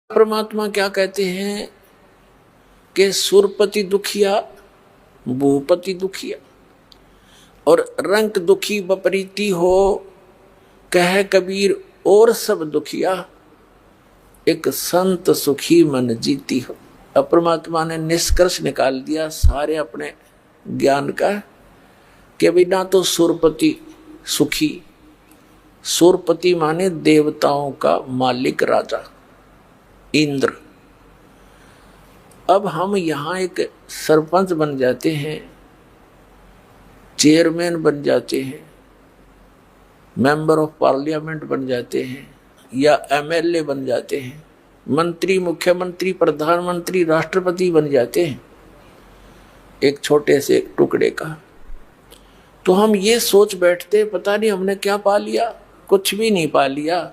परमात्मा क्या कहते हैं कि सुरपति दुखिया भूपति दुखिया और रंक दुखी बपरीती हो, कह कबीर और सब दुखिया, एक संत सुखी मन जीती हो। अब परमात्मा ने निष्कर्ष निकाल दिया सारे अपने ज्ञान का कि बिना तो सुरपति सुखी, सुरपति माने देवताओं का मालिक राजा इंद्र। अब हम यहाँ एक सरपंच बन जाते हैं, चेयरमैन बन जाते हैं, मेंबर ऑफ पार्लियामेंट बन जाते हैं या एमएलए बन जाते हैं, मंत्री मुख्यमंत्री प्रधानमंत्री राष्ट्रपति बन जाते हैं एक छोटे से टुकड़े का। तो हम ये सोच बैठते पता नहीं हमने क्या पा लिया। कुछ भी नहीं पा लिया।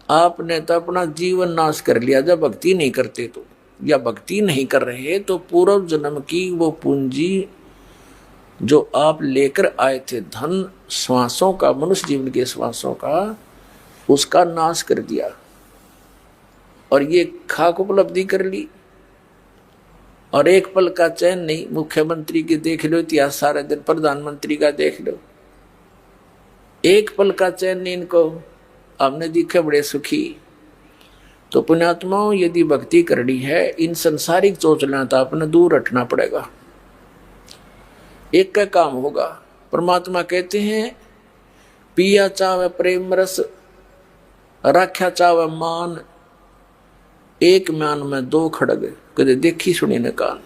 आपने तो अपना जीवन नाश कर लिया जब भक्ति नहीं करते तो, या भक्ति नहीं कर रहे तो पूर्व जन्म की वो पूंजी जो आप लेकर आए थे, धन श्वासों का, मनुष्य जीवन के श्वासों का, उसका नाश कर दिया और ये खाक उपलब्धि कर ली। और एक पल का चैन नहीं। मुख्यमंत्री के देख लो इतिहास सारे दिन, प्रधानमंत्री का देख लो, एक पल का चैन नहीं इनको। हमने दिखे बड़े सुखी। तो पुण्यात्माओं, यदि भक्ति करनी है, इन संसारिक चोचला तो अपने दूर रखना पड़ेगा। एक का काम होगा। परमात्मा कहते हैं पिया चावे प्रेम रस, राख्या चावे मान, एक म्यान में दो खड़ग, कदे देखी सुनी न कान।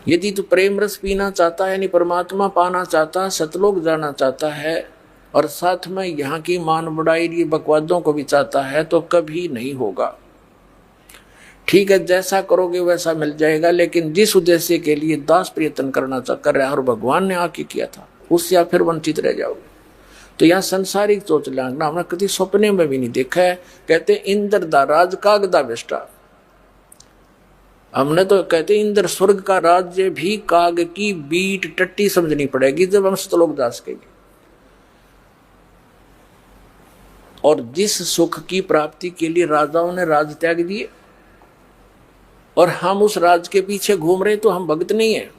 यदि तू प्रेम रस पीना चाहता है, यानी परमात्मा पाना चाहता है, सतलोक जाना चाहता है और साथ में यहाँ की मान बढ़ाई बकवादों को भी चाहता है, तो कभी नहीं होगा। ठीक है, जैसा करोगे वैसा मिल जाएगा, लेकिन जिस उद्देश्य के लिए दास प्रयत्न करना कर रहा है और भगवान ने आके किया था, उससे आप फिर वंचित रह जाओगे। तो यहाँ संसारिक सोच लांगना हमने कभी सपने में भी नहीं देखा है। कहते इंद्र दा राज काग दा बेष्टा। हमने तो कहते इंद्र स्वर्ग का राज्य भी काग की बीट टट्टी समझनी पड़ेगी जब हम सतलोक जा सकेंगे। और जिस सुख की प्राप्ति के लिए राजाओं ने राज त्याग दिए और हम उस राज के पीछे घूम रहे, तो हम भक्त नहीं है,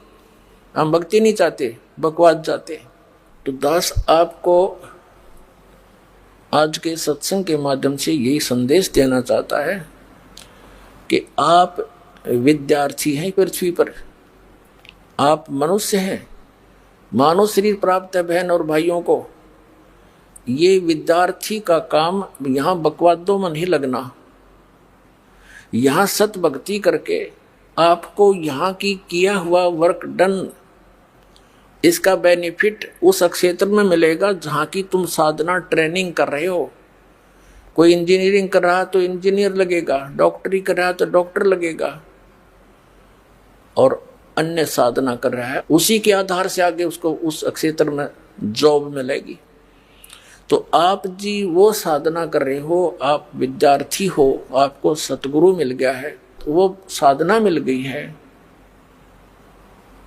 हम भक्ति नहीं चाहते, बकवाद चाहते। तो दास आपको आज के सत्संग के माध्यम से यही संदेश देना चाहता है कि आप विद्यार्थी हैं पृथ्वी पर, आप मनुष्य हैं, मानव शरीर प्राप्त है बहन और भाइयों को। ये विद्यार्थी का काम यहाँ बकवादों में नहीं लगना। यहाँ सत भक्ति करके आपको यहाँ की किया हुआ वर्क डन, इसका बेनिफिट उस क्षेत्र में मिलेगा जहाँ की तुम साधना ट्रेनिंग कर रहे हो। कोई इंजीनियरिंग कर रहा है तो इंजीनियर लगेगा, डॉक्टरी कर रहा है तो डॉक्टर लगेगा, और अन्य साधना कर रहा है, उसी के आधार से आगे उसको उस क्षेत्र में जॉब मिलेगी। तो आप जी वो साधना कर रहे हो, आप विद्यार्थी हो, आपको सतगुरु मिल गया है, तो वो साधना मिल गई है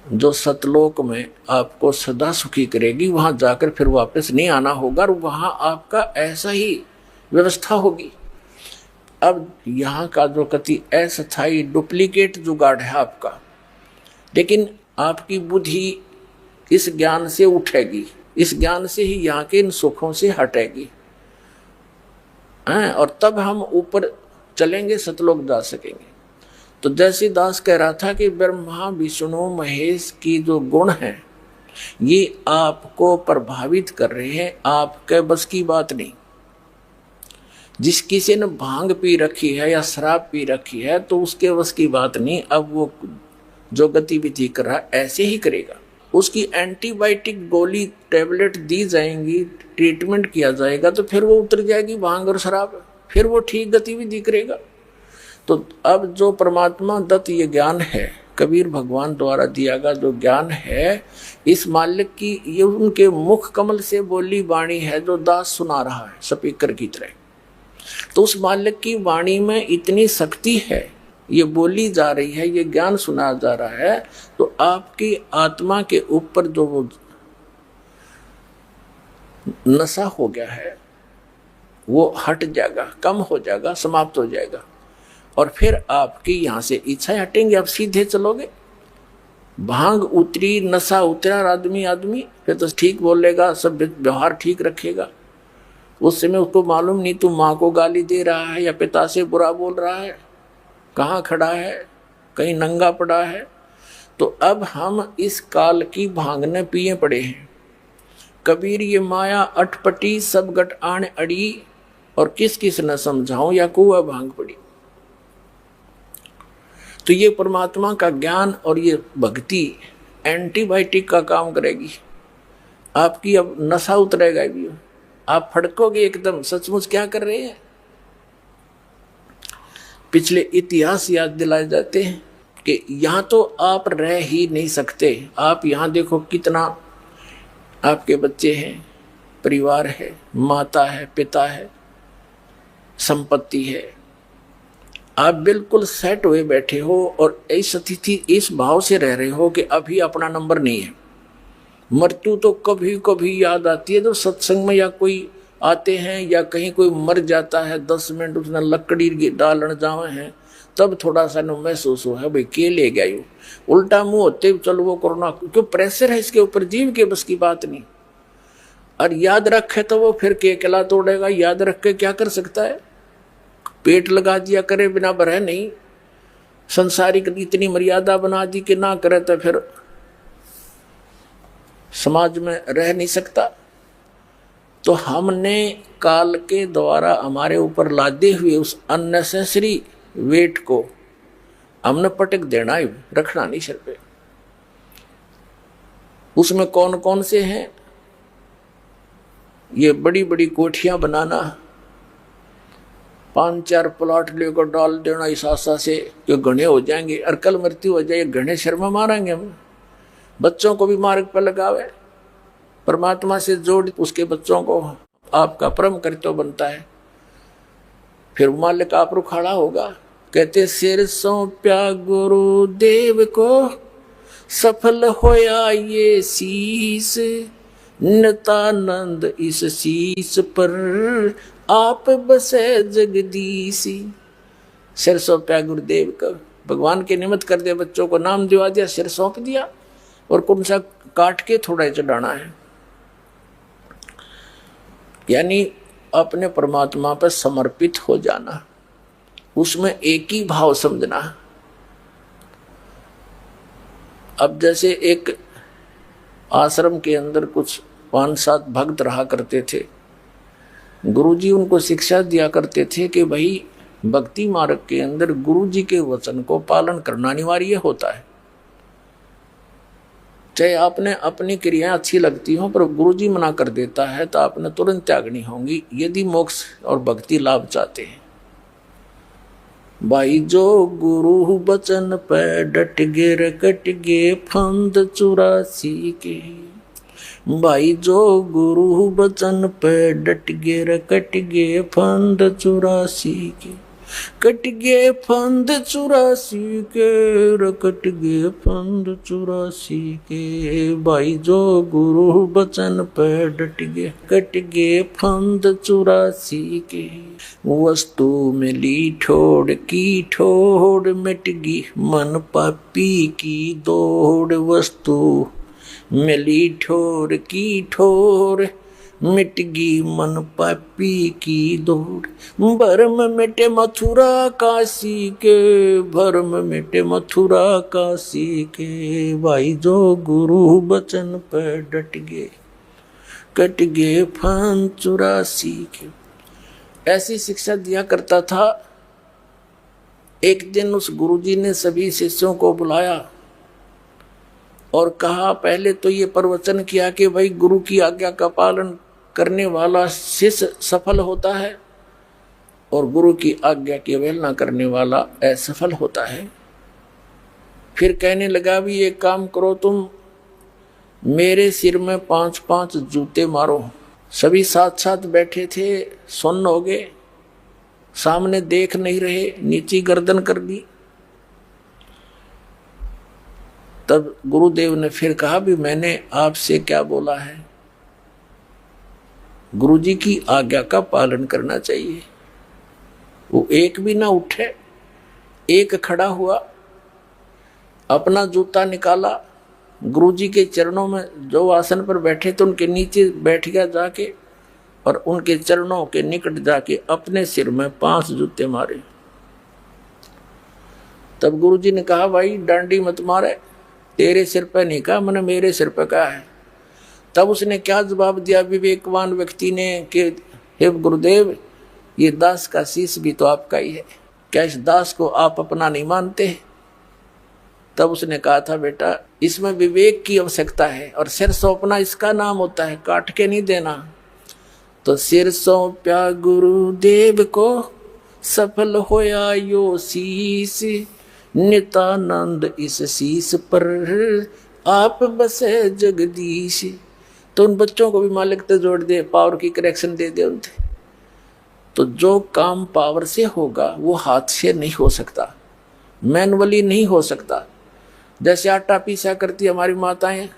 जो सतलोक में आपको सदा सुखी करेगी। वहां जाकर फिर वापस नहीं आना होगा और वहां आपका ऐसा ही व्यवस्था होगी। अब यहाँ का जो कति अस्थायी डुप्लीकेट जुगाड़ है आपका, लेकिन आपकी बुद्धि इस ज्ञान से उठेगी, इस ज्ञान से ही यहाँ के इन सुखों से हटेगी, और तब हम ऊपर चलेंगे, सतलोक जा सकेंगे। तो जैसे दास कह रहा था कि ब्रह्मा विष्णु महेश की जो गुण हैं ये आपको प्रभावित कर रहे हैं, आपके बस की बात नहीं। जिस किसी ने भांग पी रखी है या शराब पी रखी है तो उसके बस की बात नहीं। अब वो जो गतिविधि कर रहा है ऐसे ही करेगा। उसकी एंटीबायोटिक गोली टैबलेट दी जाएंगी, ट्रीटमेंट किया जाएगा, तो फिर वो उतर जाएगी भांग और शराब, फिर वो ठीक गतिविधि करेगा। तो अब जो परमात्मा दत्त ये ज्ञान है, कबीर भगवान द्वारा दिया गया जो ज्ञान है, इस मालिक की ये उनके मुख कमल से बोली वाणी है जो दास सुना रहा है स्पीकर की तरह। तो उस मालिक की वाणी में इतनी शक्ति है, ये बोली जा रही है, ये ज्ञान सुना जा रहा है, तो आपकी आत्मा के ऊपर जो वो नशा हो गया है वो हट जाएगा, कम हो जाएगा, समाप्त हो जाएगा। और फिर आपकी यहां से इच्छाएं हटेंगी, आप सीधे चलोगे। भांग उतरी, नशा उतरा, आदमी फिर तो ठीक बोलेगा, सब व्यवहार ठीक रखेगा। उस समय उसको मालूम नहीं तू माँ को गाली दे रहा है या पिता से बुरा बोल रहा है, कहाँ खड़ा है, कहीं नंगा पड़ा है। तो अब हम इस काल की भांगने पिए पड़े हैं। कबीर ये माया अटपटी सब गट आण अड़ी, और किस किस न समझाऊं या कुआ भांग पड़ी। तो ये परमात्मा का ज्ञान और ये भक्ति एंटीबायोटिक का काम करेगी। आपकी अब नशा उतरेगा भी, आप फड़कोगे एकदम, सचमुच क्या कर रहे हैं। पिछले इतिहास याद दिलाए जाते हैं कि यहां तो आप रह ही नहीं सकते। आप यहां देखो कितना आपके बच्चे हैं, परिवार है, माता है, पिता है, संपत्ति है, आप बिल्कुल सेट हुए बैठे हो और इस स्थिति, इस भाव से रह रहे हो कि अभी अपना नंबर नहीं है। मृत्यु तो कभी कभी याद आती है, तो सत्संग में या कोई आते हैं या कहीं कोई मर जाता है, 10 मिनट उसने लकड़ी डालन जावे हैं, तब थोड़ा सा महसूस हुआ है भाई के ले गया यू। उल्टा मुंह होते चलो वो कोरोना, क्यों प्रेशर है इसके ऊपर, जीव के बस की बात नहीं। और याद रखे तो वो फिर के अकेला तोड़ेगा, याद रख के क्या कर सकता है। पेट लगा दिया करे बिना भरे नहीं, संसारिक इतनी मर्यादा बना दी कि ना करे तो फिर समाज में रह नहीं सकता। तो हमने काल के द्वारा हमारे ऊपर लादे हुए उस अननेसेसरी वेट को हमने पटक देना ही, रखना नहीं सिर पे। उसमें कौन कौन से हैं, ये बड़ी बड़ी कोठियां बनाना, 5-4 प्लॉट लेकर डाल देना इस आशा से कि घने हो जाएंगे और कल मृत्यु हो जाए, घने शर्मा मारेंगे हम। बच्चों को भी मार्ग पर लगावे, परमात्मा से जोड़ उसके बच्चों को, आपका परम कर्तव्य बनता है। फिर मालिक आप रुखाड़ा होगा। कहते सिर सौंप्या गुरुदेव को, सफल होया ये शीस, नितानंद इस शीस पर आप बसे जगदीशी। सिर सौंपया गुरुदेव का, भगवान के निमित्त कर दिया, बच्चों को नाम दिवा दिया, सिर सौंप दिया, और कौन सा काट के थोड़ा चढ़ाना है। यानी अपने परमात्मा पर समर्पित हो जाना, उसमें एक ही भाव समझना। अब जैसे एक आश्रम के अंदर कुछ 5-7 भक्त रहा करते थे, गुरुजी उनको शिक्षा दिया करते थे कि भाई भक्ति मार्ग के अंदर गुरुजी के वचन को पालन करना अनिवार्य होता है। चाहे आपने अपनी क्रियाएं अच्छी लगती हो, पर गुरुजी मना कर देता है तो आपने तुरंत त्यागनी होंगी, यदि मोक्ष और भक्ति लाभ चाहते हैं। भाई जो गुरु बचन पे डट गे रकट गे फंद 84 के, भाई जो गुरु बचन पे डट गे रकट गे फंद 84 के, कट गे फंद 84 के, रकट गे फंद 84 के, भाई जो गुरु बचन पे डट गे कट गे फंद 84 के, वस्तु मिली ठोड़ की ठोड़ मिट गई मन पापी की दौड़, वस्तु मिली ठोर की ठोर मिट गई मन पापी की दौड़, भरम मिटे मथुरा काशी के, भरम मिटे मथुरा काशी के, भाई जो गुरु बचन पर डट गए कट गए फंद 84 के। ऐसी शिक्षा दिया करता था। एक दिन उस गुरुजी ने सभी शिष्यों को बुलाया और कहा, पहले तो ये प्रवचन किया कि भाई गुरु की आज्ञा का पालन करने वाला शिष्य सफल होता है और गुरु की आज्ञा की अवहेलना करने वाला असफल होता है। फिर कहने लगा, भी एक काम करो, तुम मेरे सिर में 5-5 जूते मारो। सभी साथ साथ बैठे थे, सुन्न हो गए, सामने देख नहीं रहे, नीची गर्दन कर दी। तब गुरुदेव ने फिर कहा, भी मैंने आपसे क्या बोला है, गुरुजी की आज्ञा का पालन करना चाहिए। वो एक भी ना उठे, एक खड़ा हुआ, अपना जूता निकाला, गुरुजी के चरणों में जो आसन पर बैठे थे उनके नीचे बैठ गया जाके, और उनके चरणों के निकट जाके अपने सिर में 5 जूते मारे। तब गुरुजी ने कहा, भाई डांडी मत मारे, तेरे सिर पे नहीं कहा, मैंने मेरे सिर पे कहा है। तब उसने क्या जवाब दिया विवेकवान व्यक्ति ने कि हे गुरुदेव, ये दास का शीश भी तो आपका ही है, क्या इस दास को आप अपना नहीं मानते? तब उसने कहा था, बेटा इसमें विवेक की आवश्यकता है, और सिर सौंपना इसका नाम होता है, काट के नहीं देना। तो सिर सौंप्या गुरुदेव को, सफल होया यो शीश, नितानंद इस शीश पर आप बसे जगदीश। तो उन बच्चों को भी मालिक ने जोड़ दे, पावर की करेक्शन दे दे उनसे। तो जो काम पावर से होगा वो हाथ से नहीं हो सकता, मैनुअली नहीं हो सकता। जैसे आटा पीसा करती हमारी माताएं,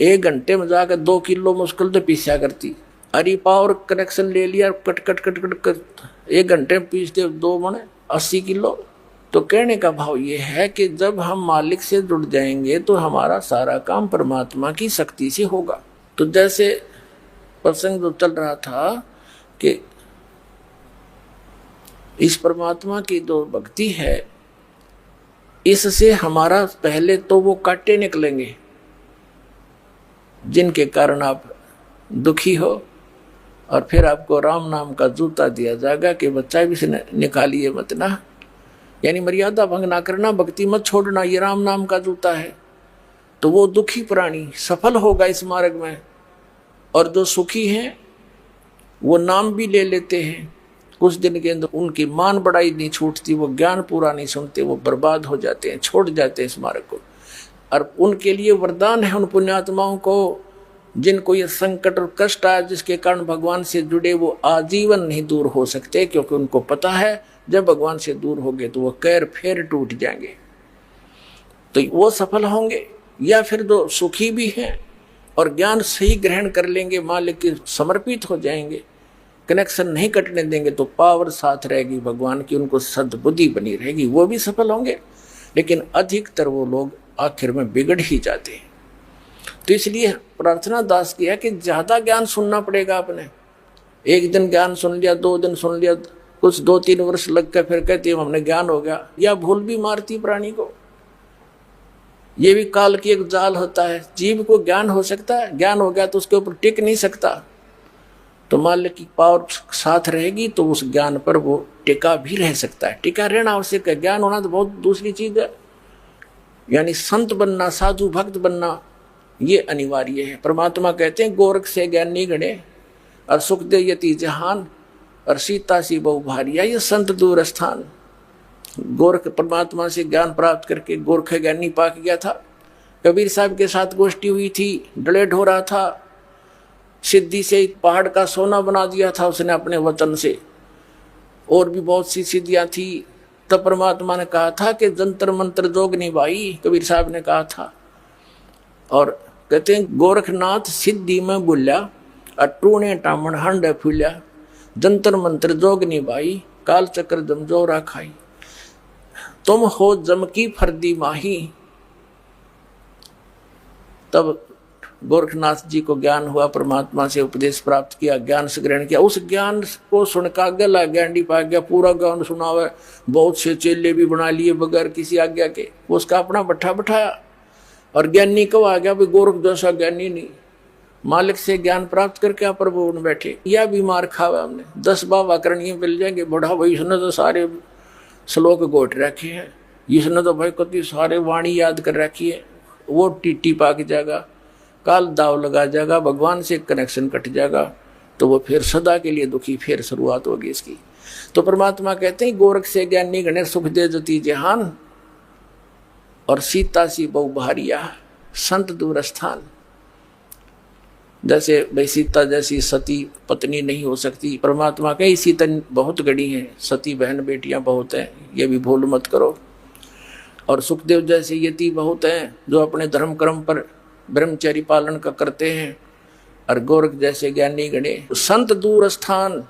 1 घंटे में जाकर 2 किलो मुश्किल तो पीसा करती। अरे पावर कनेक्शन ले लिया, कट कट कट कट कर 1 घंटे में पीस दे 2 मण 80 किलो। तो कहने का भाव ये है कि जब हम मालिक से जुड़ जाएंगे तो हमारा सारा काम परमात्मा की शक्ति से होगा। तो जैसे प्रसंग जो चल रहा था कि इस परमात्मा की जो भक्ति है, इससे हमारा पहले तो वो कांटे निकलेंगे जिनके कारण आप दुखी हो, और फिर आपको राम नाम का जूता दिया जाएगा कि बच्चा भी से निकालिए मत ना, यानी मर्यादा भंग ना करना, भक्ति मत छोड़ना, ये राम नाम का जूता है। तो वो दुखी प्राणी सफल होगा इस मार्ग में, और जो सुखी हैं वो नाम भी ले लेते हैं, कुछ दिन के अंदर उनकी मान बढ़ाई नहीं छूटती, वो ज्ञान पूरा नहीं सुनते, वो बर्बाद हो जाते हैं, छोड़ जाते हैं इस मार्ग को। और उनके लिए वरदान है उन पुण्यात्माओं को जिनको ये संकट और कष्ट आया, जिसके कारण भगवान से जुड़े वो आजीवन नहीं दूर हो सकते, क्योंकि उनको पता है जब भगवान से दूर होंगे तो वो कैर फेर टूट जाएंगे, तो वो सफल होंगे। या फिर जो सुखी भी हैं और ज्ञान सही ग्रहण कर लेंगे, मालिक के समर्पित हो जाएंगे, कनेक्शन नहीं कटने देंगे, तो पावर साथ रहेगी भगवान की, उनको सद्बुद्धि बनी रहेगी, वो भी सफल होंगे। लेकिन अधिकतर वो लोग आखिर में बिगड़ ही जाते हैं। तो इसलिए प्रार्थना दास की है कि ज्यादा ज्ञान सुनना पड़ेगा आपने। एक दिन ज्ञान सुन लिया, 2 दिन सुन लिया, कुछ 2-3 वर्ष लग कर फिर कहते हैं हमने ज्ञान हो गया, या भूल भी मारती प्राणी को। ये भी काल की एक जाल होता है, जीव को ज्ञान हो सकता है, ज्ञान हो गया तो उसके ऊपर टिक नहीं सकता, तो मालिक की पावर साथ रहेगी तो उस ज्ञान पर वो टिका भी रह सकता है। टिका रहना आवश्यक है, ज्ञान होना तो बहुत दूसरी चीज है। यानी संत बनना, साधु भक्त बनना, ये अनिवार्य है। परमात्मा कहते हैं गोरख से ज्ञानी गणे, और सुख दे यति जहान, और सीता सी बहु भारिया, ये संत दूर स्थान। गोरख परमात्मा से ज्ञान प्राप्त करके गोरख ज्ञानी पाक गया था। कबीर साहब के साथ गोष्ठी हुई थी, डलेट हो रहा था, सिद्धि से पहाड़ का सोना बना दिया था उसने अपने वचन से, और भी बहुत सी सिद्धियां थी। तब परमात्मा ने कहा था कि जंतर मंत्र जोगनी भाई, कबीर साहब ने कहा था। और कहते हैं गोरखनाथ सिद्धि में बोल्या, अटूणे टामण हंड फूल्या, जंतर मंत्र जोगनी भाई, काल चक्र जमजोरा खाई, तुम हो जम की फर्दी माही। तब गोरखनाथ जी को ज्ञान हुआ, परमात्मा से उपदेश प्राप्त किया, ज्ञान से ग्रहण किया। उस ज्ञान को सुनका गला ज्ञानी पा गया, पूरा ज्ञान सुनावे, बहुत से चेले भी बना लिए बगैर किसी आज्ञा के, उसका अपना बट्ठा बिठाया। और ज्ञानी कब आ गया? भाई गोरख जैसा ज्ञानी नहीं, मालिक से ज्ञान प्राप्त करके आप प्रभु में बैठे। या बीमार खावा हमने 10 बाबा करणी मिल जाएंगे, बड़ा भाई इसने तो सारे श्लोक गोट रखे हैं, इसने तो भाई कति सारे वाणी याद कर रखी है, वो टीटी पाक जाएगा, काल दाव लगा जाएगा, भगवान से कनेक्शन कट जाएगा, तो वो फिर सदा के लिए दुखी, फिर शुरुआत होगी इसकी। तो परमात्मा कहते हैं गोरख से ज्ञानी गणे, सुख दे जति जहान, और सीता सी बहु भारिया, संत दूर स्थान। जैसे भाई सीता जैसी सती पत्नी नहीं हो सकती, परमात्मा कई सीता बहुत गड़ी हैं, सती बहन बेटियां बहुत हैं, ये भी भूल मत करो। और सुखदेव जैसे यति बहुत हैं जो अपने धर्म कर्म पर ब्रह्मचर्य पालन का करते हैं, और गोरख जैसे ज्ञानी गणे। संत दूर स्थान,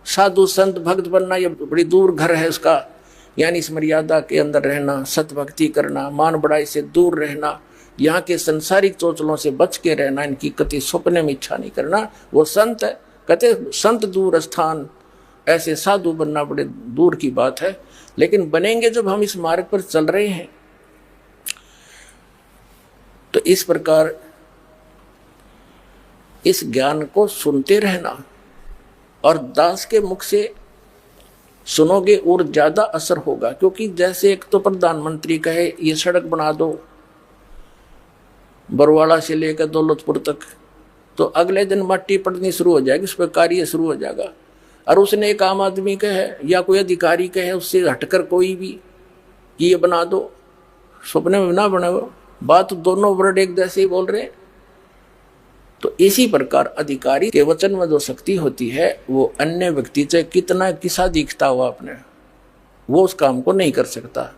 साधु संत भक्त बनना ये बड़ी दूर घर है उसका, यानी इस मर्यादा के अंदर रहना, सत भक्ति करना, मान बड़ाई से दूर रहना, यहाँ के संसारिक चोचलों से बच के रहना, इनकी कति सपने में इच्छा नहीं करना, वो संत है। कहते संत दूर स्थान, ऐसे साधु बनना बड़े दूर की बात है, लेकिन बनेंगे जब हम इस मार्ग पर चल रहे हैं। तो इस प्रकार इस ज्ञान को सुनते रहना, और दास के मुख से सुनोगे और ज्यादा असर होगा। क्योंकि जैसे एक तो प्रधानमंत्री कहे ये सड़क बना दो बरवाड़ा से लेकर दौलतपुर तक, तो अगले दिन मट्टी पड़नी शुरू हो जाएगी, उस पर कार्य शुरू हो जाएगा। और उसने एक आम आदमी कहे या कोई अधिकारी कहे उससे हटकर कोई भी कि ये बना दो, सपने में ना बने, वो बात दोनों वर्ड एक जैसे ही बोल रहे हैं। तो इसी प्रकार अधिकारी के वचन में जो शक्ति होती है वो अन्य व्यक्ति से कितना किसा दिखता हुआ अपने, वो उस काम को नहीं कर सकता।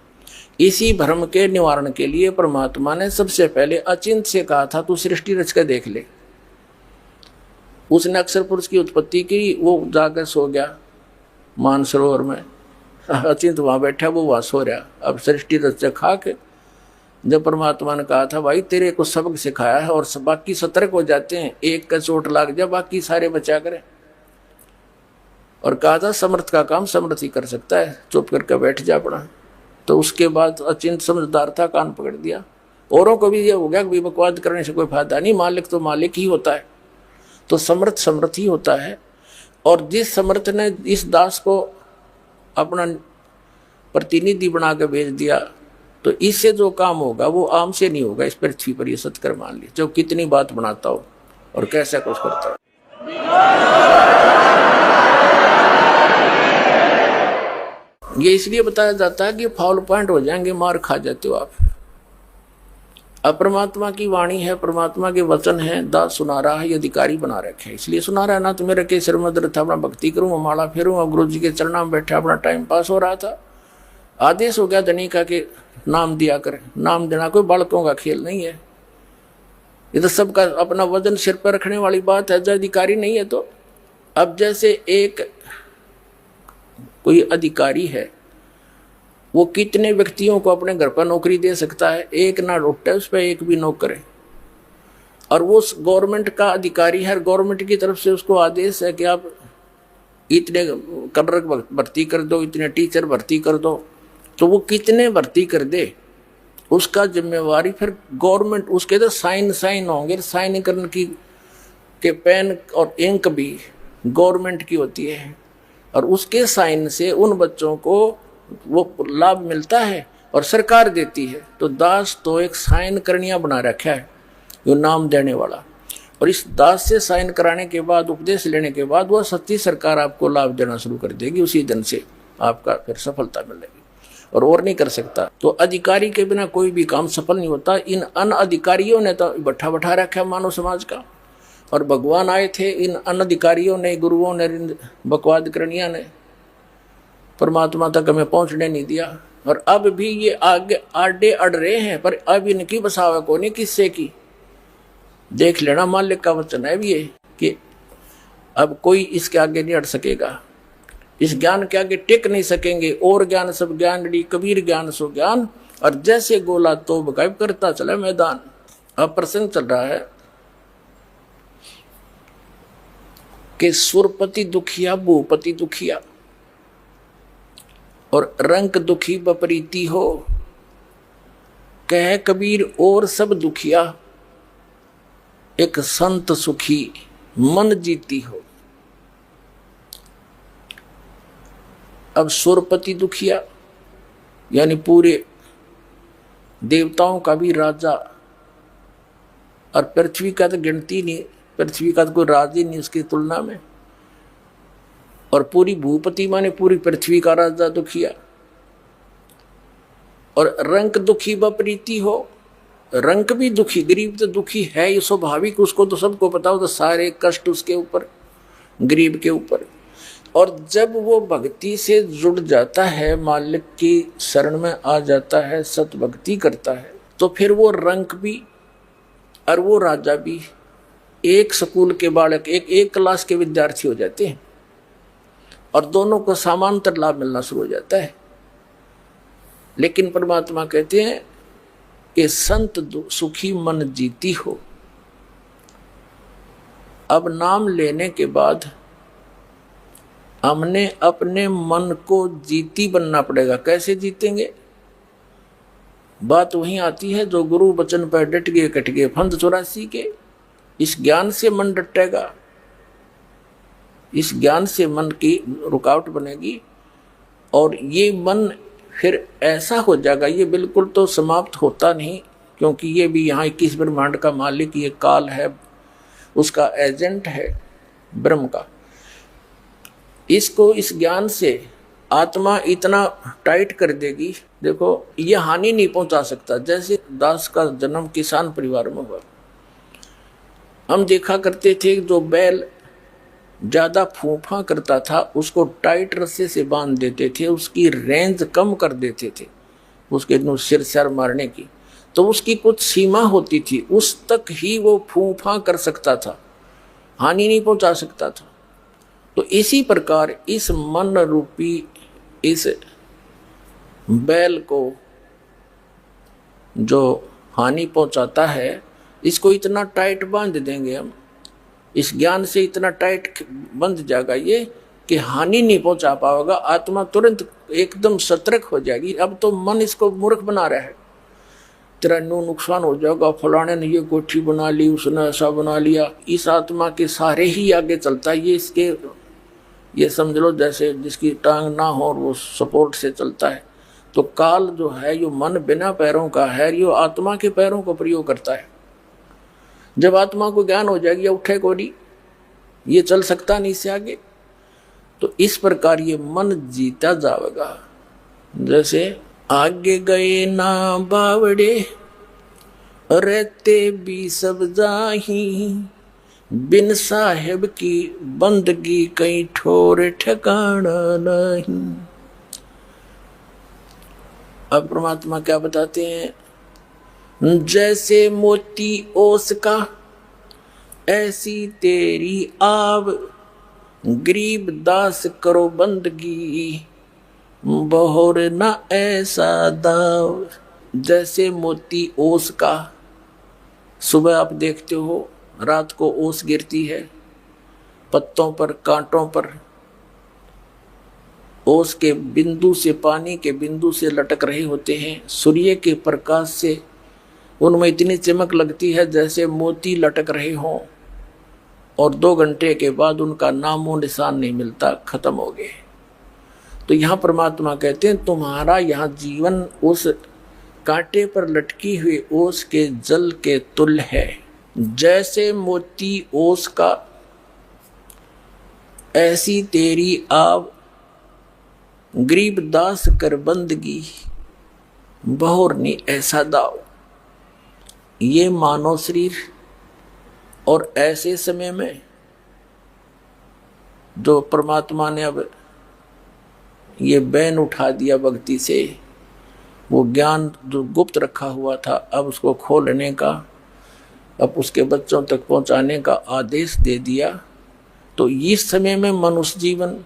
इसी भ्रम के निवारण के लिए परमात्मा ने सबसे पहले अचिंत से कहा था तू सृष्टि रच कर देख ले। उसने अक्षर पुरुष की उत्पत्ति की, वो जाकर सो गया मानसरोवर में, अचिंत वहां बैठा, वो वहां सो रहा। अब सृष्टि रच खा के जब परमात्मा ने कहा था भाई तेरे को सबक सिखाया है और बाकी सतर्क हो जाते हैं, एक का चोट लाग जा बाकी सारे बचा करें, और कहा था समर्थ का काम समर्थ ही कर सकता है, चुप करके बैठ जा पड़ा। तो उसके बाद अचिंत समझदार था, कान पकड़ दिया। औरों को भी ये हो गया कि बकवाद करने से कोई फायदा नहीं, मालिक तो मालिक ही होता है, तो समर्थ समर्थ ही होता है। और जिस समर्थ ने इस दास को अपना प्रतिनिधि बना के भेज दिया, तो इससे जो काम होगा वो आम से नहीं होगा। इस पृथ्वी पर ये सत्कर मान ली, जो कितनी बात बनाता हो और कैसा कुछ करता हो। ये इसलिए बताया जाता है कि फाउल पॉइंट हो जाएंगे, मार खा जाते हो आप। अब परमात्मा की वाणी है, परमात्मा के वचन है, दास सुना रहा है, ये अधिकारी बना रखे है, इसलिए सुना रहा है। ना तो मेरे के सिर में दर्द था, अपना भक्ति करूँ, माला फेरूँ, अब गुरु जी के चरणों में बैठा अपना टाइम पास हो रहा था। आदेश हो गया धनी का कि नाम दिया करें। नाम देना कोई बालकों का खेल नहीं है, ये तो सबका अपना वजन सिर पर रखने वाली बात है। जब अधिकारी नहीं है तो अब जैसे एक कोई अधिकारी है, वो कितने व्यक्तियों को अपने घर पर नौकरी दे सकता है, एक ना रुटे उस पर एक भी नौकर है। और वो गवर्नमेंट का अधिकारी है, गवर्नमेंट की तरफ से उसको आदेश है कि आप इतने क्लर्क भर्ती कर दो, इतने टीचर भर्ती कर दो, तो वो कितने भर्ती कर दे उसका जिम्मेवारी फिर गवर्नमेंट, उसके तो साइन होंगे, साइन करने की के पेन और इंक भी गवर्नमेंट की होती है, और उसके साइन से उन बच्चों को वो लाभ मिलता है और सरकार देती है। तो दास तो एक साइन करनिया बना रखा है जो नाम देने वाला, और इस दास से साइन कराने के बाद, उपदेश लेने के बाद, वह सच्ची सरकार आपको लाभ देना शुरू कर देगी। उसी दिन से आपका फिर सफलता मिलेगी और नहीं कर सकता। तो अधिकारी के बिना कोई भी काम सफल नहीं होता। इन अनअधिकारियों ने तो बैठा रखा मानव समाज का, और भगवान आए थे, इन अनधिकारियों ने, गुरुओं ने, बकवाद करनिया ने परमात्मा तक हमें पहुंचने नहीं दिया। और अब भी ये आगे आडे अड़ रहे हैं, पर अब इनकी बसावे को नहीं किससे की देख लेना। मालिक का वचन है भी ये कि अब कोई इसके आगे नहीं अड़ सकेगा, इस ज्ञान के आगे टिक नहीं सकेंगे। और ज्ञान सब ज्ञान डी, कबीर ज्ञान सो ज्ञान, और जैसे गोला तो गायब करता चला मैदान। अब प्रसंग चल रहा है कि सुरपति दुखिया भूपति दुखिया, और रंक दुखी बपरीती हो, कह कबीर और सब दुखिया, एक संत सुखी मन जीती हो। अब सुरपति दुखिया यानी पूरे देवताओं का भी राजा, और पृथ्वी का तो गिनती नहीं, पृथ्वी का तो कोई राज ही नहीं उसकी तुलना में। और पूरी भूपति माने पूरी पृथ्वी का राजा दुखिया। और रंक दुखी बपरीती हो, रंक भी दुखी, गरीब तो दुखी है, ये स्वाभाविक, उसको तो सबको पता हो, तो सारे कष्ट उसके ऊपर, गरीब के ऊपर। और जब वो भक्ति से जुड़ जाता है, मालिक की शरण में आ जाता है, सत भक्ति करता है, तो फिर वो रंक भी और वो राजा भी एक स्कूल के बालक, एक क्लास के विद्यार्थी हो जाते हैं और दोनों को समांतर लाभ मिलना शुरू हो जाता है। लेकिन परमात्मा कहते हैं कि संत सुखी मन जीती हो। अब नाम लेने के बाद हमने अपने मन को जीती बनना पड़ेगा। कैसे जीतेंगे? बात वहीं आती है जो गुरु वचन पर डट गए कट गए फंद 84 के। इस ज्ञान से मन डटेगा, इस ज्ञान से मन की रुकावट बनेगी और ये मन फिर ऐसा हो जाएगा। ये बिल्कुल तो समाप्त होता नहीं, क्योंकि ये भी यहाँ 21 ब्रह्मांड का मालिक ये काल है, उसका एजेंट है ब्रह्म का। इसको इस ज्ञान से आत्मा इतना टाइट कर देगी, देखो ये हानि नहीं पहुंचा सकता। जैसे दास का जन्म किसान परिवार में हुआ, हम देखा करते थे जो बैल ज्यादा फूफा करता था उसको टाइट रस्से से बांध देते थे, उसकी रेंज कम कर देते थे उसके सिर सर मारने की, तो उसकी कुछ सीमा होती थी, उस तक ही वो फूफा कर सकता था, हानि नहीं पहुंचा सकता था। तो इसी प्रकार इस मन रूपी इस बैल को जो हानि पहुंचाता है, इसको इतना टाइट बांध देंगे हम, इस ज्ञान से इतना टाइट बंध जाएगा ये कि हानि नहीं पहुंचा पाएगा। आत्मा तुरंत एकदम सतर्क हो जाएगी। अब तो मन इसको मूर्ख बना रहा है, तेरा नुकसान हो जाएगा, फलाने ने ये कोठी बना ली, उसने ऐसा बना लिया। इस आत्मा के सारे ही आगे चलता है ये। इसके ये समझ लो जैसे जिसकी टांग ना हो और वो सपोर्ट से चलता है। तो काल जो है यो मन बिना पैरों का है, यो आत्मा के पैरों को प्रयोग करता है। जब आत्मा को ज्ञान हो जाएगी, उठे को नहीं, ये चल सकता नहीं इससे आगे। तो इस प्रकार ये मन जीता जाएगा। जैसे आगे गए ना बावड़े रहते भी सब जाही, बिन साहेब की बंदगी कहीं ठोर ठिकाना नहीं। अब परमात्मा क्या बताते हैं? जैसे मोती ओस का ऐसी तेरी आव, गरीब दास करो बंदगी बहोर न ऐसा दाव। जैसे मोती ओस का, सुबह आप देखते हो रात को ओस गिरती है पत्तों पर, कांटों पर, ओस के बिंदु से, पानी के बिंदु से लटक रहे होते हैं। सूर्य के प्रकाश से उनमें इतनी चमक लगती है जैसे मोती लटक रहे हों, और 2 घंटे के बाद उनका नामो निशान नहीं मिलता, खत्म हो गए। तो यहाँ परमात्मा कहते हैं तुम्हारा यहाँ जीवन उस कांटे पर लटकी हुई ओस के जल के तुल्य है। जैसे मोती ओस का ऐसी तेरी आव, गरीब दास कर बंदगी बहोर नी ऐसा दाव। ये मानव शरीर और ऐसे समय में जो परमात्मा ने अब ये बैन उठा दिया भक्ति से, वो ज्ञान जो गुप्त रखा हुआ था अब उसको खोलने का, अब उसके बच्चों तक पहुंचाने का आदेश दे दिया। तो इस समय में मनुष्य जीवन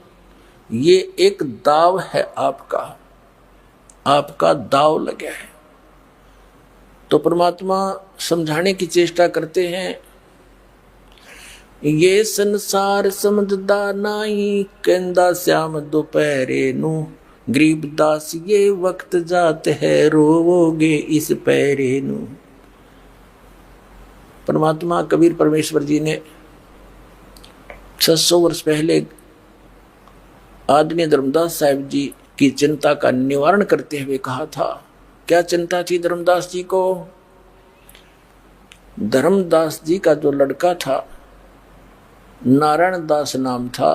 ये एक दाव है, आपका दाव लगा है। तो परमात्मा समझाने की चेष्टा करते हैं, ये संसार समझदा नाही, कहंदा श्याम दोपहरे नू, गरीब दास ये वक्त जात है, रोवोगे इस पैरे नू। परमात्मा कबीर परमेश्वर जी ने 600 वर्ष पहले आदरणीय धर्मदास साहिब जी की चिंता का निवारण करते हुए कहा था। क्या चिंता थी धर्मदास जी को? धर्मदास जी का जो लड़का था नारायण दास नाम था,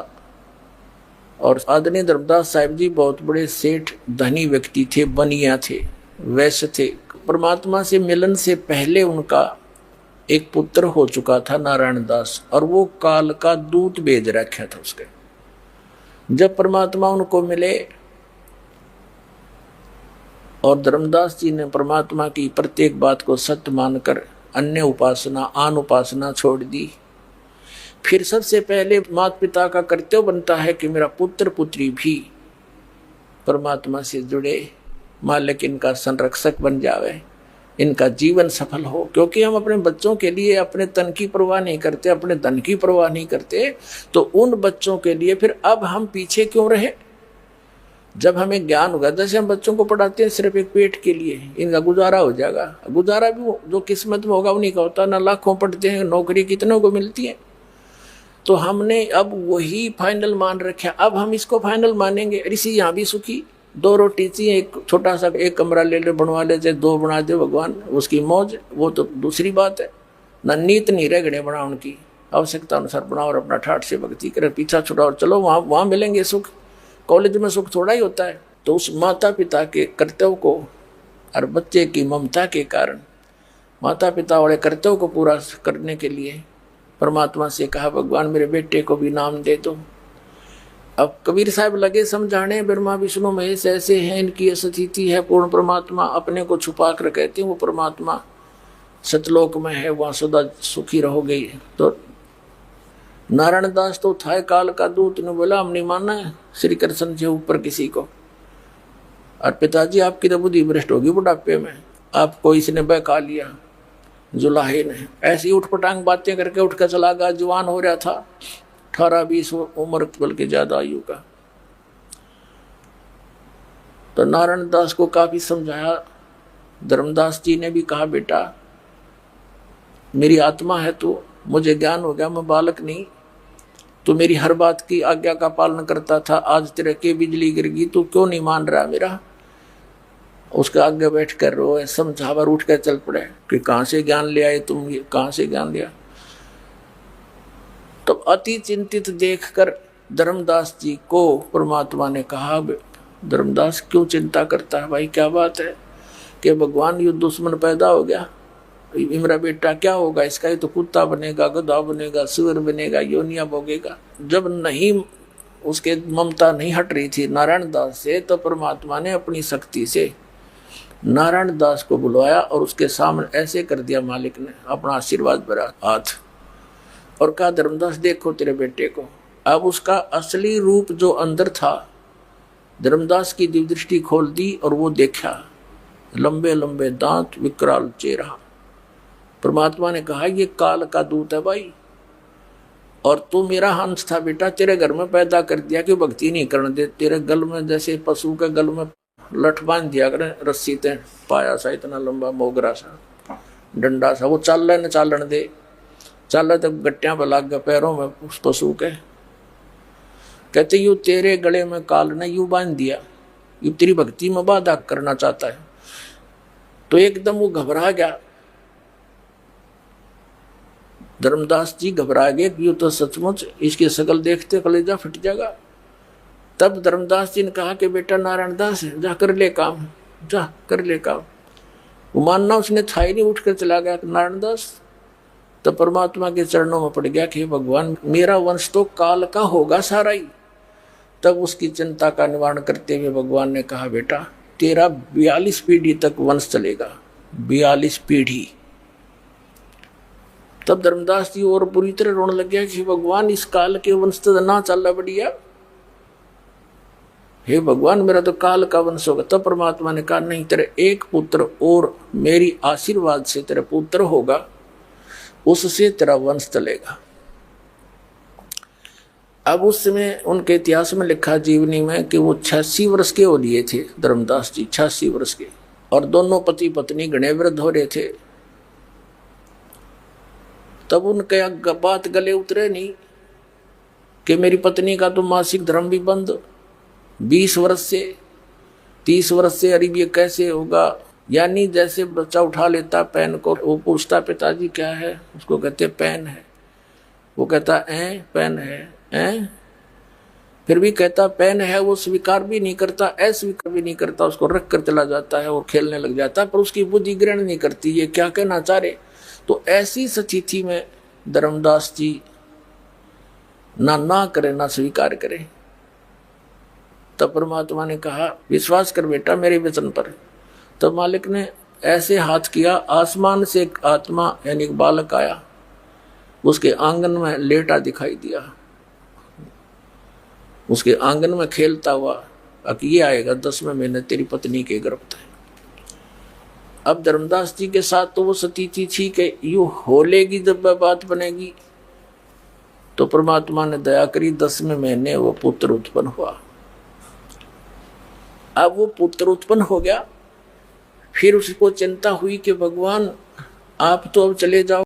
और आदरणीय धर्मदास साहिब जी बहुत बड़े सेठ धनी व्यक्ति थे, बनिया थे, वैश्य थे। परमात्मा से मिलन से पहले उनका एक पुत्र हो चुका था नारायण दास, और वो काल का दूत भेज रखा था उसके। जब परमात्मा उनको मिले और धर्मदास जी ने परमात्मा की प्रत्येक बात को सत्य मानकर अन्य उपासना, आन उपासना छोड़ दी, फिर सबसे पहले माता पिता का कर्तव्य बनता है कि मेरा पुत्र पुत्री भी परमात्मा से जुड़े, मालिक इनका संरक्षक बन जावे, इनका जीवन सफल हो। क्योंकि हम अपने बच्चों के लिए अपने तन की परवाह नहीं करते, अपने धन की परवाह नहीं करते, तो उन बच्चों के लिए फिर अब हम पीछे क्यों रहे। जब हमें ज्ञान होगा, जैसे हम बच्चों को पढ़ाते हैं सिर्फ एक पेट के लिए, इनका गुजारा हो जाएगा, गुजारा भी जो किस्मत में होगा उन्हीं का होता ना। लाखों पढ़ते हैं, नौकरी कितनों को मिलती है। तो हमने अब वही फाइनल मान रखा, अब हम इसको फाइनल मानेंगे। ऋषि यहाँ भी सुखी, 2 रोटी चाहिए, एक छोटा सा एक कमरा ले ले, बनवा ले, चाहे 2 बना दे भगवान, उसकी मौज, वो तो दूसरी बात है ना। नीत नहीं रह गड़े बना, उनकी आवश्यकता अनुसार बनाओ और अपना ठाठ से भक्ति करे, पीछा छुड़ाओ, चलो वहाँ मिलेंगे सुख। कॉलेज में सुख थोड़ा ही होता है। तो उस माता पिता के कर्तव्य को और बच्चे की ममता के कारण माता पिता वाले कर्तव्य को पूरा करने के लिए परमात्मा से कहा, भगवान मेरे बेटे को भी नाम दे दो। अब कबीर साहब लगे समझाने, ब्रह्मा विष्णु महेश ऐसे हैं, इनकी स्थिति है, पूर्ण परमात्मा अपने को छुपा कर कहते हैं वो परमात्मा सतलोक में है, वहाँ सदा सुखी रहोगे। तो नारायण दास तो था काल का दूत, ने बोला हम नहीं मानना है श्री कृष्ण से ऊपर किसी को। और पिताजी आपकी तो बुद्धि भ्रष्ट होगी बुढ़ापे में, आपको इसने बहका लिया, जुलाहे ने ऐसी उठपटांग बातें करके उठ कर चला गया। जवान हो रहा था, 18-20 उम्र, बल्कि ज्यादा आयु का। तो नारायण दास को काफी समझाया। धर्मदास जी ने भी कहा, बेटा मेरी आत्मा है तू, मुझे ज्ञान हो गया, मैं बालक नहीं, तू मेरी हर बात की आज्ञा का पालन करता था, आज तेरे के बिजली गिर गई, तू क्यों नहीं मान रहा मेरा। उसके आगे बैठ कर रोए, समझावर उठ कर चल पड़े कि कहाँ से ज्ञान ले आए तुम, ये कहाँ से ज्ञान लिया। तो अति चिंतित देखकर धर्मदास जी को परमात्मा ने कहा, धर्मदास क्यों चिंता करता है भाई, क्या बात है कि भगवान युद्ध दुश्मन पैदा हो गया, मेरा बेटा क्या होगा इसका, ये तो कुत्ता बनेगा, गधा बनेगा, सुअर बनेगा, योनिया भोगेगा। जब नहीं उसके ममता नहीं हट रही थी नारायण दास से, तो परमात्मा ने अपनी शक्ति से नारायण दास को बुलवाया और उसके सामने ऐसे कर दिया मालिक ने अपना आशीर्वाद भरा हाथ, और कहा धर्मदास देखो तेरे बेटे को। अब उसका असली रूप जो अंदर था, धर्मदास की दिव्य दृष्टि खोल दी और वो देखा, लंबे लंबे दांत, विकराल चेहरा। परमात्मा ने कहा ये काल का दूत है भाई, और तू मेरा हंस था बेटा, तेरे घर में पैदा कर दिया कि भक्ति नहीं करने दे। तेरे गल में जैसे पशु के गल में लठ बांध दिया करें रस्सी ते, पाया सा इतना लंबा मोगरा सा डंडा सा, वो चाल न चालन दे, चाल तो गट्टियां पर लग गए पैरों में उस पशु के। कहते यू तेरे गले में काल ने यू बांध दिया, यू तेरी भक्ति में बाधा करना चाहता है। तो एकदम वो घबरा गया, धर्मदास जी घबरा गए कि ये तो सचमुच इसकी शकल देखते कलेजा फट जाएगा। तब धर्मदास जी ने कहा कि बेटा नारायण दास जा कर ले काम, जा कर ले काम। वो मानना उसने था ही नहीं, उठ कर चला गया नारायण दास। तब परमात्मा के चरणों में पड़ गया कि भगवान मेरा वंश तो काल का होगा सारा ही। तब उसकी चिंता का निवारण करते हुए भगवान ने कहा बेटा तेरा 42 पीढ़ी तक वंश चलेगा, 42 पीढ़ी। तब धर्मदास जी और बुरी तरह रोने लग गया कि भगवान इस काल के वंश तो ना चल बढ़िया, हे भगवान मेरा तो काल का वंश होगा। तब परमात्मा ने कहा नहीं, तेरे एक पुत्र और मेरी आशीर्वाद से तेरा पुत्र होगा, उससे तेरा वंश चलेगा। अब उस समय उनके इतिहास में लिखा जीवनी में कि वो 86 वर्ष के हो लिए थे धर्मदास जी, 86 वर्ष के, और दोनों पति पत्नी घने वृद्ध हो रहे थे। तब उनके बात गले उतरे नहीं कि मेरी पत्नी का तो मासिक धर्म भी बंद 20 वर्ष से 30 वर्ष से, अरे ये कैसे होगा। यानी जैसे बच्चा उठा लेता पेन को, वो पूछता पिताजी क्या है, उसको कहते पेन है, वो कहता पेन है, फिर भी कहता पेन है, वो स्वीकार भी नहीं करता, अस्वीकार भी नहीं करता, उसको रख कर चला जाता है और खेलने लग जाता है, पर उसकी बुद्धि ग्रहण नहीं करती ये क्या कहना चाह रहे। तो ऐसी स्थिति में धर्मदास जी ना करे ना स्वीकार करे। तब परमात्मा ने कहा विश्वास कर बेटा मेरे वचन पर। तब मालिक ने ऐसे हाथ किया, आसमान से एक आत्मा यानी एक बालक आया उसके आंगन में लेटा दिखाई दिया, उसके आंगन में खेलता हुआ, अब ये आएगा 10वें महीने तेरी पत्नी के गर्भ है। अब धर्मदास जी के साथ तो वो सती थी कि यू होलेगी जब बात बनेगी, तो परमात्मा ने दया करी, 10वें महीने वो पुत्र उत्पन्न हुआ। अब वो पुत्र उत्पन्न हो गया, फिर उसको चिंता हुई कि भगवान आप तो अब चले जाओ,